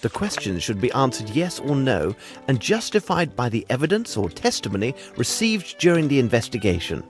The questions should be answered yes or no and justified by the evidence or testimony received during the investigation.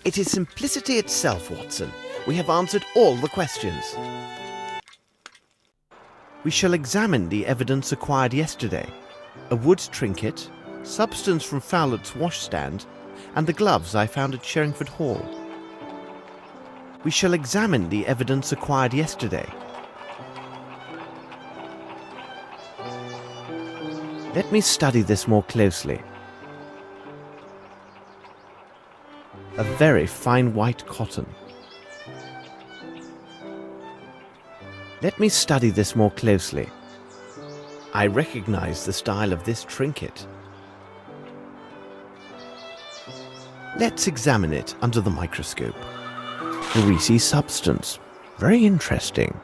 It is simplicity itself, Watson. We have answered all the questions. We shall examine the evidence acquired yesterday. A wood trinket, substance from Fowlett's washstand, and the gloves I found at Sherringford Hall. We shall examine the evidence acquired yesterday. Let me study this more closely. A very fine white cotton. Let me study this more closely. I recognize the style of this trinket. Let's examine it under the microscope. Greasy substance. Very interesting.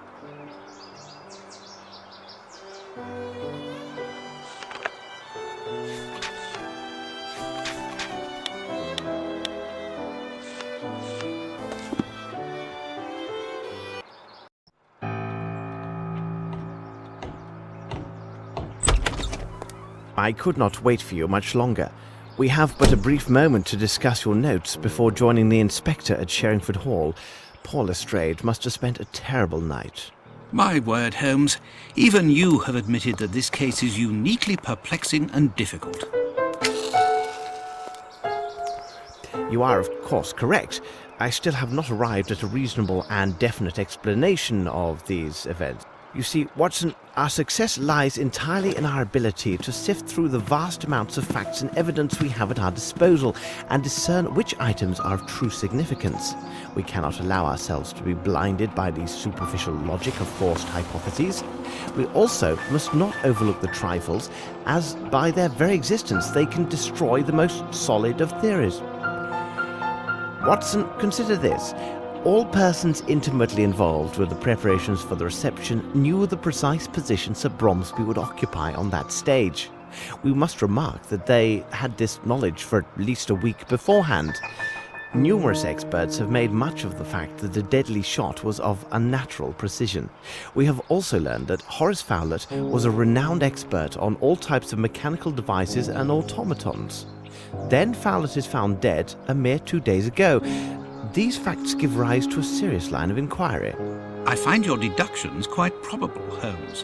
I could not wait for you much longer. We have but a brief moment to discuss your notes before joining the inspector at Sherringford Hall. Poor Lestrade must have spent a terrible night. My word, Holmes, even you have admitted that this case is uniquely perplexing and difficult. You are, of course, correct. I still have not arrived at a reasonable and definite explanation of these events. You see, Watson, our success lies entirely in our ability to sift through the vast amounts of facts and evidence we have at our disposal and discern which items are of true significance. We cannot allow ourselves to be blinded by the superficial logic of forced hypotheses. We also must not overlook the trifles, as by their very existence they can destroy the most solid of theories. Watson, consider this. All persons intimately involved with the preparations for the reception knew the precise position Sir Bromsby would occupy on that stage. We must remark that they had this knowledge for at least a week beforehand. Numerous experts have made much of the fact that the deadly shot was of unnatural precision. We have also learned that Horace Fowlett was a renowned expert on all types of mechanical devices and automatons. Then Fowlett is found dead a mere 2 days ago. These facts give rise to a serious line of inquiry. I find your deductions quite probable, Holmes.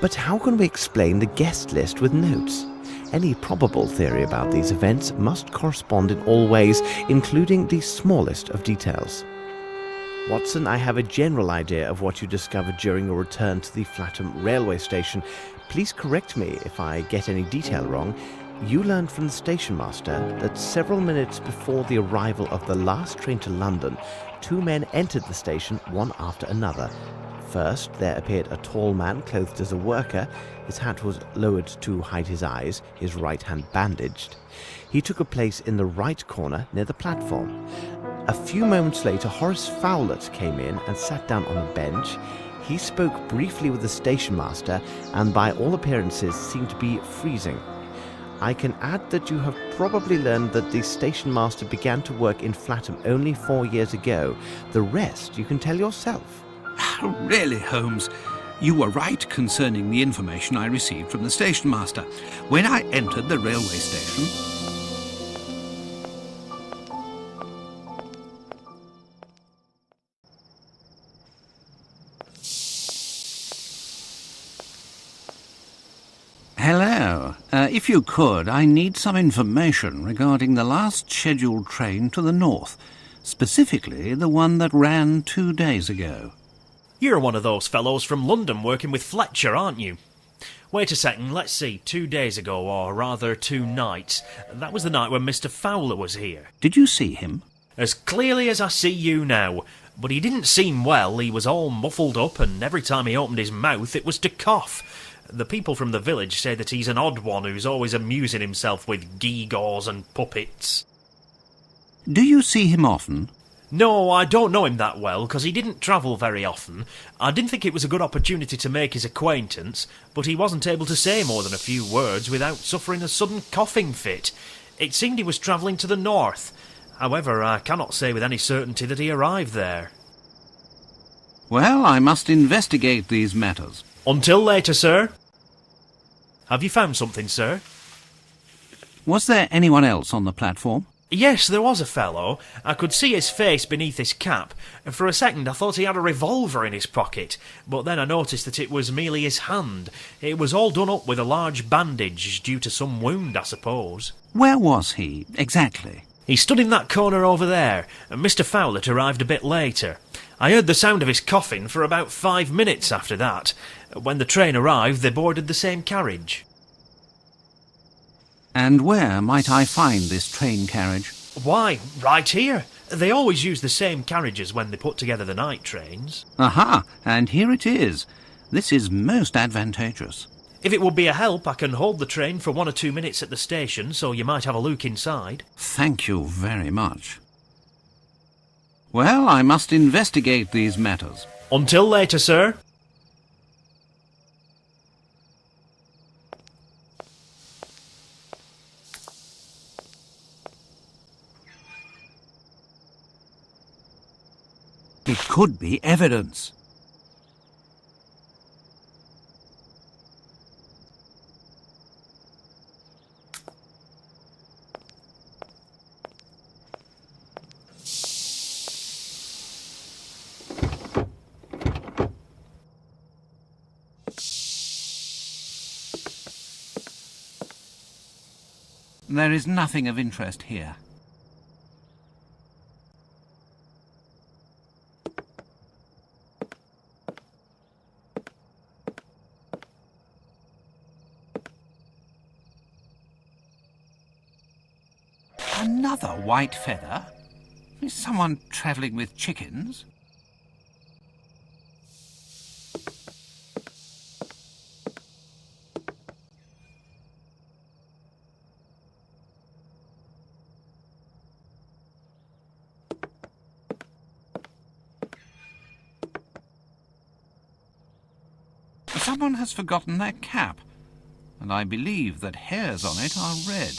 But how can we explain the guest list with notes? Any probable theory about these events must correspond in all ways, including the smallest of details. Watson, I have a general idea of what you discovered during your return to the Flatham railway station. Please correct me if I get any detail wrong. You learned from the station master that several minutes before the arrival of the last train to London, 2 men entered the station one after another. First, there appeared a tall man clothed as a worker. His hat was lowered to hide his eyes, his right hand bandaged. He took a place in the right corner near the platform. A few moments later, Horace Fowlett came in and sat down on a bench. He spoke briefly with the station master and by all appearances seemed to be freezing. I can add that you have probably learned that the station master began to work in Flatham only 4 years ago. The rest you can tell yourself. Really, Holmes, you were right concerning the information I received from the station master. When I entered the railway station... Hello. If you could, I need some information regarding the last scheduled train to the north, specifically the one that ran 2 days ago. You're one of those fellows from London working with Fletcher, aren't you? Wait a second, let's see, 2 days ago, or rather 2 nights. That was the night when Mr. Fowler was here. Did you see him? As clearly as I see you now. But he didn't seem well, he was all muffled up, and every time he opened his mouth it was to cough. The people from the village say that he's an odd one who's always amusing himself with gewgaws and puppets. Do you see him often? No, I don't know him that well, because he didn't travel very often. I didn't think it was a good opportunity to make his acquaintance, but he wasn't able to say more than a few words without suffering a sudden coughing fit. It seemed he was travelling to the north. However, I cannot say with any certainty that he arrived there. Well, I must investigate these matters. Until later, sir. Have you found something, sir? Was there anyone else on the platform? Yes, there was a fellow. I could see his face beneath his cap, and for a second I thought he had a revolver in his pocket, but then I noticed that it was merely his hand. It was all done up with a large bandage, due to some wound, I suppose. Where was he, exactly? He stood in that corner over there, and Mr. Fowlett arrived a bit later. I heard the sound of his coughing for about 5 minutes after that. When the train arrived, they boarded the same carriage. And where might I find this train carriage? Why, right here. They always use the same carriages when they put together the night trains. Aha, and here it is. This is most advantageous. If it would be a help, I can hold the train for 1 or 2 minutes at the station, so you might have a look inside. Thank you very much. Well, I must investigate these matters. Until later, sir. It could be evidence. There is nothing of interest here. Another white feather? Is someone travelling with chickens? Someone has forgotten their cap, and I believe that hairs on it are red.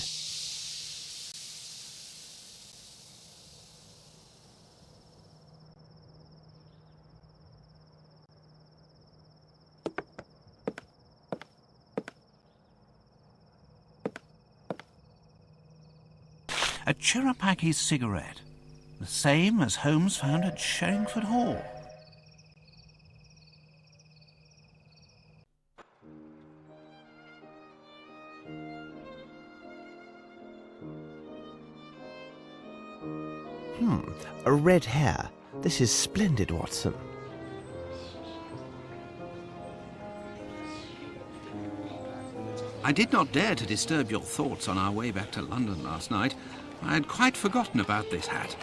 a Cherapaki cigarette, the same as Holmes found at Sherringford Hall. A red hair. This is splendid, Watson. I did not dare to disturb your thoughts on our way back to London last night. I had quite forgotten about this hat.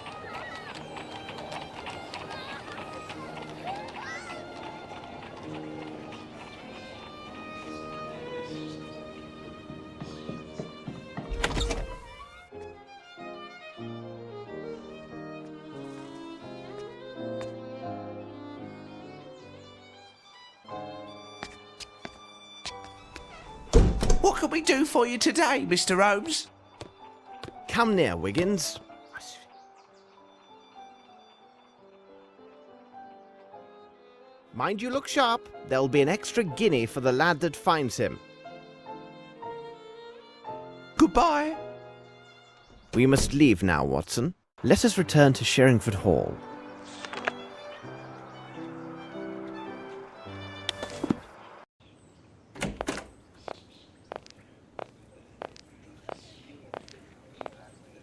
What can we do for you today, Mr. Holmes? Come near, Wiggins. Mind you look sharp. There'll be an extra guinea for the lad that finds him. Goodbye. We must leave now, Watson. Let us return to Sherringford Hall.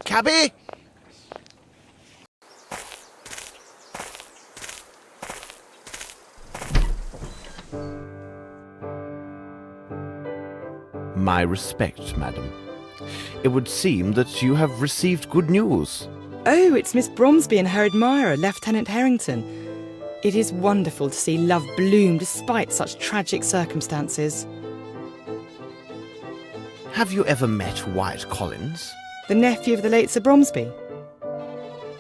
Cabby! My respect, madam. It would seem that you have received good news. Oh, it's Miss Bromsby and her admirer, Lieutenant Harrington. It is wonderful to see love bloom despite such tragic circumstances. Have you ever met Wyatt Collins? The nephew of the late Sir Bromsby?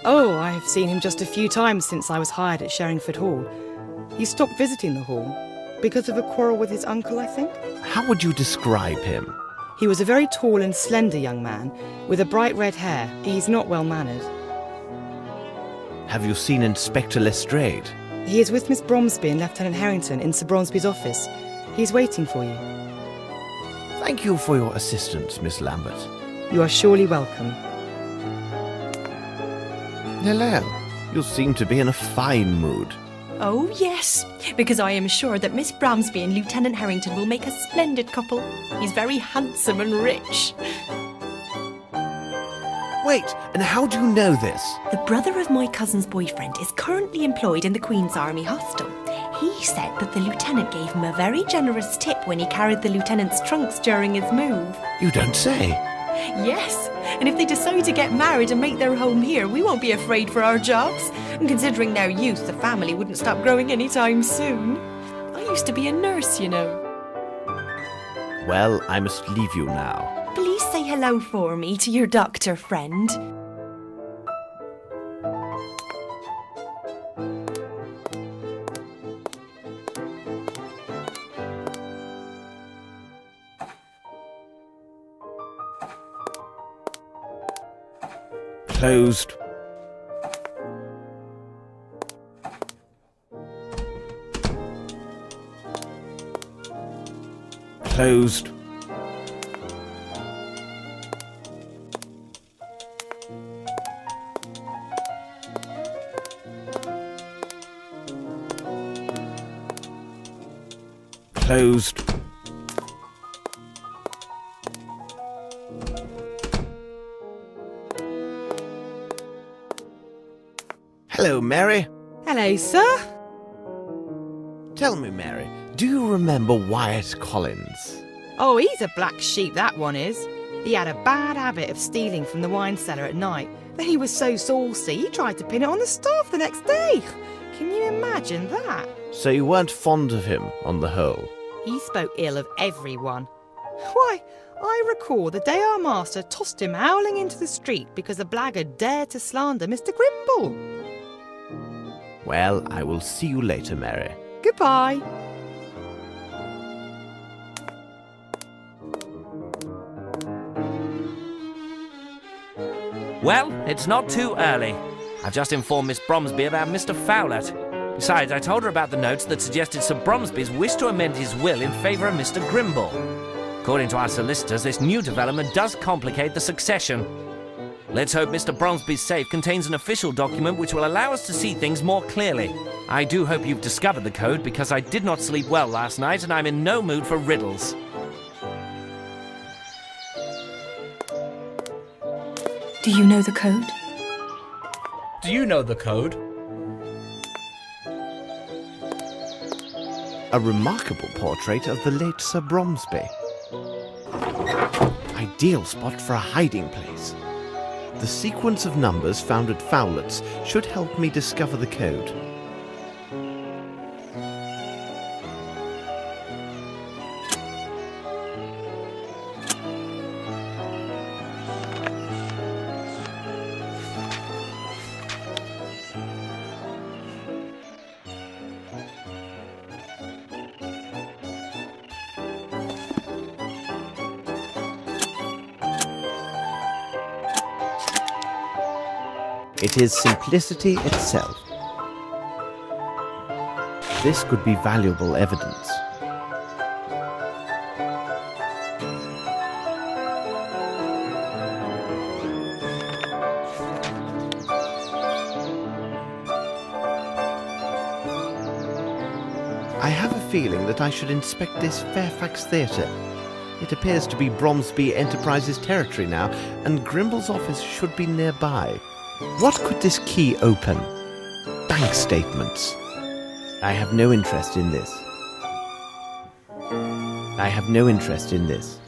Oh, I have seen him just a few times since I was hired at Sherringford Hall. He stopped visiting the hall because of a quarrel with his uncle, I think. How would you describe him? He was a very tall and slender young man with a bright red hair. He's not well mannered. Have you seen Inspector Lestrade? He is with Miss Bromsby and Lieutenant Harrington in Sir Bromsby's office. He's waiting for you. Thank you for your assistance, Miss Lambert. You are surely welcome. Hello. You seem to be in a fine mood. Oh, yes, because I am sure that Miss Bromsby and Lieutenant Harrington will make a splendid couple. He's very handsome and rich. Wait, and how do you know this? The brother of my cousin's boyfriend is currently employed in the Queen's Army Hostel. He said that the lieutenant gave him a very generous tip when he carried the lieutenant's trunks during his move. You don't say. Yes, and if they decide to get married and make their home here, we won't be afraid for our jobs. And considering their youth, the family wouldn't stop growing anytime soon. I used to be a nurse, you know. Well, I must leave you now. Please say hello for me to your doctor friend. Closed. Closed. Closed. Hello, Mary. Hello, sir. Tell me, Mary, do you remember Wyatt Collins? Oh, he's a black sheep, that one is. He had a bad habit of stealing from the wine cellar at night. Then he was so saucy, he tried to pin it on the staff the next day. Can you imagine that? So you weren't fond of him, on the whole? He spoke ill of everyone. Why, I recall the day our master tossed him howling into the street because a blackguard dared to slander Mr. Grimble. Well, I will see you later, Mary. Goodbye. Well, it's not too early. I've just informed Miss Bromsby about Mr. Fowlett. Besides, I told her about the notes that suggested Sir Bromsby's wish to amend his will in favour of Mr. Grimble. According to our solicitors, this new development does complicate the succession. Let's hope Mr. Bromsby's safe contains an official document which will allow us to see things more clearly. I do hope you've discovered the code, because I did not sleep well last night and I'm in no mood for riddles. Do you know the code? Do you know the code? A remarkable portrait of the late Sir Bromsby. Ideal spot for a hiding place. The sequence of numbers found at Fowlett's should help me discover the code. It is simplicity itself. This could be valuable evidence. I have a feeling that I should inspect this Fairfax Theatre. It appears to be Bromsby Enterprises territory now, and Grimble's office should be nearby. What could this key open? Bank statements. I have no interest in this. I have no interest in this.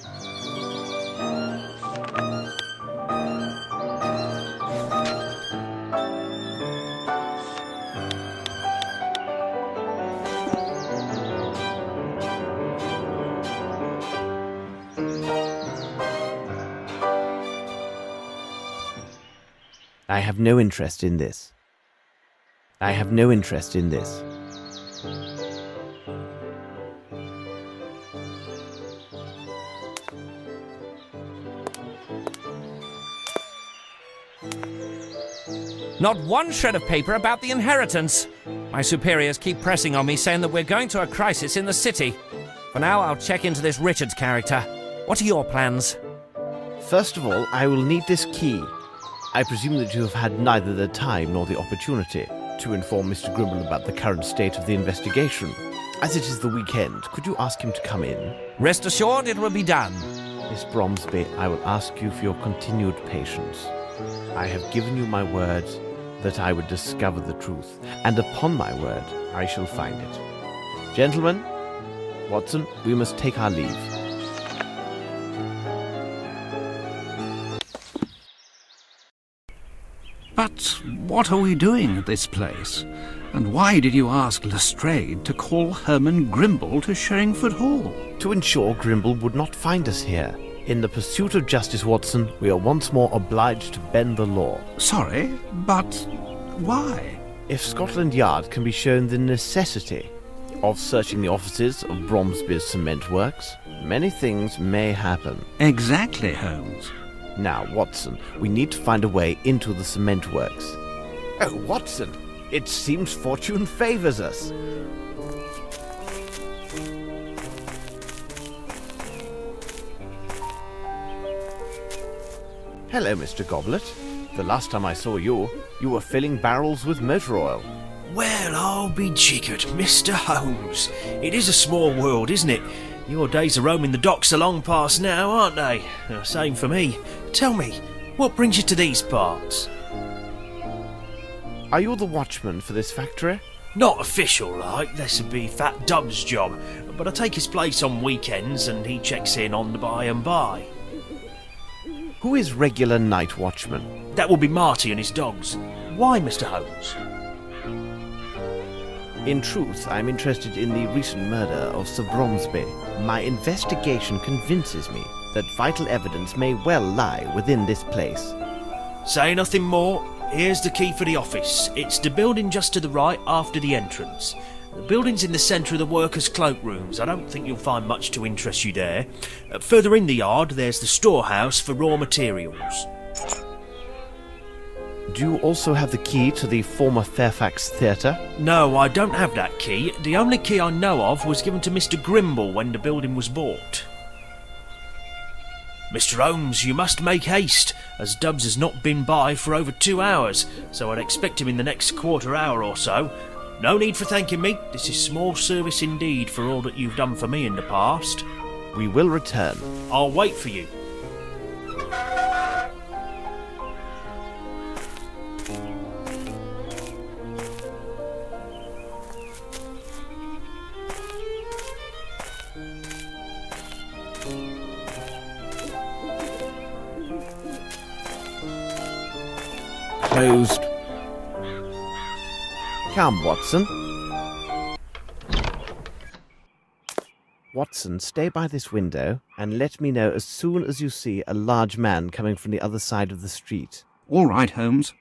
I have no interest in this. I have no interest in this. Not one shred of paper about the inheritance. My superiors keep pressing on me, saying that we're going to a crisis in the city. For now, I'll check into this Richards character. What are your plans? First of all, I will need this key. I presume that you have had neither the time nor the opportunity to inform Mr. Grimble about the current state of the investigation. As it is the weekend, could you ask him to come in? Rest assured, it will be done. Miss Bromsby, I will ask you for your continued patience. I have given you my word that I would discover the truth, and upon my word, I shall find it. Gentlemen, Watson, we must take our leave. But what are we doing at this place? And why did you ask Lestrade to call Herman Grimble to Sherringford Hall? To ensure Grimble would not find us here. In the pursuit of justice, Watson, we are once more obliged to bend the law. Sorry, but why? If Scotland Yard can be shown the necessity of searching the offices of Bromsby's cement works, many things may happen. Exactly, Holmes. Now, Watson, we need to find a way into the cement works. Oh, Watson, it seems fortune favours us. Hello, Mr. Goblet. The last time I saw you, you were filling barrels with motor oil. Well, I'll be jiggered, Mr. Holmes. It is a small world, isn't it? Your days of roaming the docks are long past now, aren't they? Same for me. Tell me, what brings you to these parts? Are you the watchman for this factory? Not official, like. This would be Fat Dub's job. But I take his place on weekends and he checks in on the by and by. Who is regular night watchman? That will be Marty and his dogs. Why, Mr. Holmes? In truth, I am interested in the recent murder of Sir Bromsby. My investigation convinces me that vital evidence may well lie within this place. Say nothing more. Here's the key for the office. It's the building just to the right after the entrance. The building's in the centre of the workers' cloakrooms. I don't think you'll find much to interest you there. Further in the yard, there's the storehouse for raw materials. Do you also have the key to the former Fairfax Theatre? No, I don't have that key. The only key I know of was given to Mr. Grimble when the building was bought. Mr. Holmes, you must make haste, as Dubbs has not been by for over 2 hours, so I'd expect him in the next quarter hour or so. No need for thanking me. This is small service indeed for all that you've done for me in the past. We will return. I'll wait for you. Closed. Come, Watson. Watson, stay by this window and let me know as soon as you see a large man coming from the other side of the street. All right, Holmes.